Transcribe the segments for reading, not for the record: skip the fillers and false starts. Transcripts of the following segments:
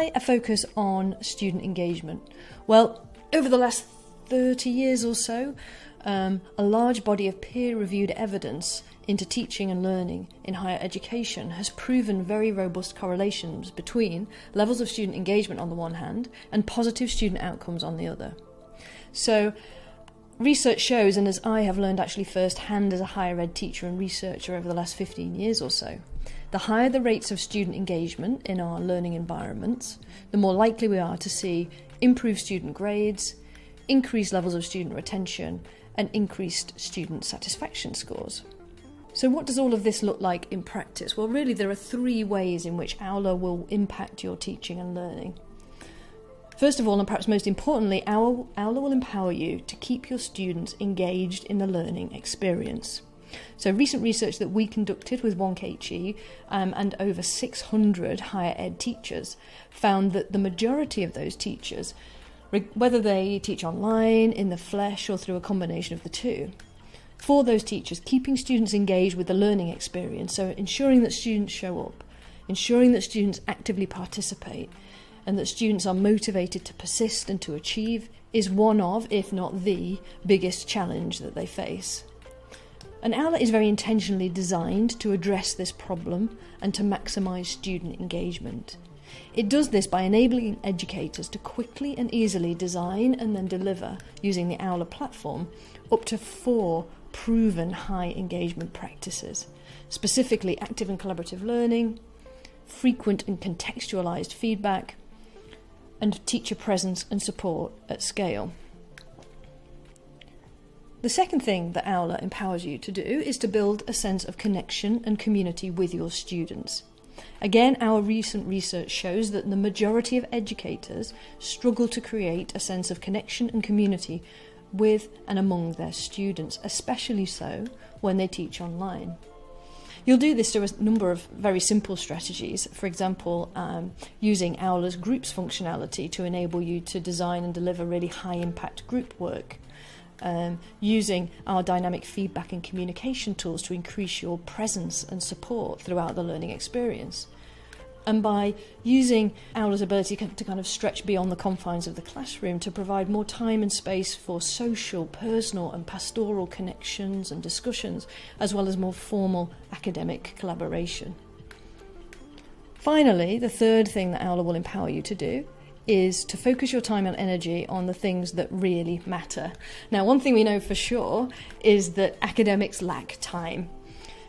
Why a focus on student engagement? Well, over the last 30 years or so, a large body of peer-reviewed evidence into teaching and learning in higher education has proven very robust correlations between levels of student engagement on the one hand and positive student outcomes on the other. So research shows, and as I have learned actually firsthand as a higher ed teacher and researcher over the last 15 years or so, the higher the rates of student engagement in our learning environments, the more likely we are to see improved student grades, increased levels of student retention, and increased student satisfaction scores. So what does all of this look like in practice? Well, really there are 3 ways in which Aula will impact your teaching and learning. First of all, and perhaps most importantly, Aula will empower you to keep your students engaged in the learning experience. So recent research that we conducted with Wonk HE and over 600 higher ed teachers found that the majority of those teachers, whether they teach online, in the flesh, or through a combination of the two, for those teachers, keeping students engaged with the learning experience, so ensuring that students show up, ensuring that students actively participate, and that students are motivated to persist and to achieve, is one of, if not the, biggest challenge that they face. And Aula is very intentionally designed to address this problem and to maximise student engagement. It does this by enabling educators to quickly and easily design and then deliver, using the Aula platform, up to 4 proven high engagement practices, specifically active and collaborative learning, frequent and contextualised feedback, and teacher presence and support at scale. The second thing that Aula empowers you to do is to build a sense of connection and community with your students. Again, our recent research shows that the majority of educators struggle to create a sense of connection and community with and among their students, especially so when they teach online. You'll do this through a number of very simple strategies. For example, using Aula's groups functionality to enable you to design and deliver really high impact group work. Using our dynamic feedback and communication tools to increase your presence and support throughout the learning experience. And by using Aula's ability to kind of stretch beyond the confines of the classroom to provide more time and space for social, personal and pastoral connections and discussions, as well as more formal academic collaboration. Finally, the third thing that Aula will empower you to do is to focus your time and energy on the things that really matter. Now, one thing we know for sure is that academics lack time.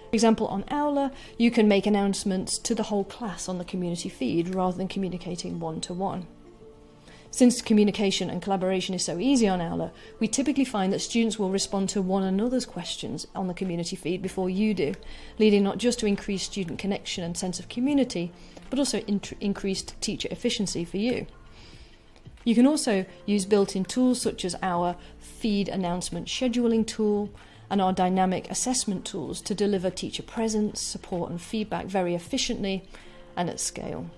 For example, on Aula, you can make announcements to the whole class on the community feed rather than communicating one-to-one. Since communication and collaboration is so easy on Aula, we typically find that students will respond to one another's questions on the community feed before you do, leading not just to increased student connection and sense of community, but also increased teacher efficiency for you. You can also use built-in tools such as our feed announcement scheduling tool and our dynamic assessment tools to deliver teacher presence, support and feedback very efficiently and at scale.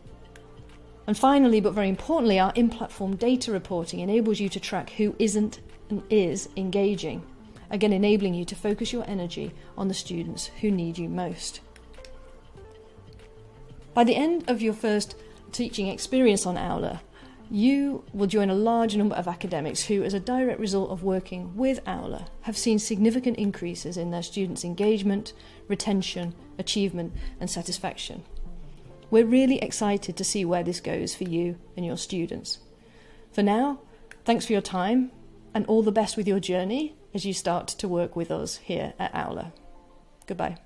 And finally, but very importantly, our in-platform data reporting enables you to track who isn't and is engaging, again enabling you to focus your energy on the students who need you most. By the end of your first teaching experience on Aula, you will join a large number of academics who, as a direct result of working with Aula, have seen significant increases in their students' engagement, retention, achievement and satisfaction. We're really excited to see where this goes for you and your students. For now, thanks for your time and all the best with your journey as you start to work with us here at Aula. Goodbye.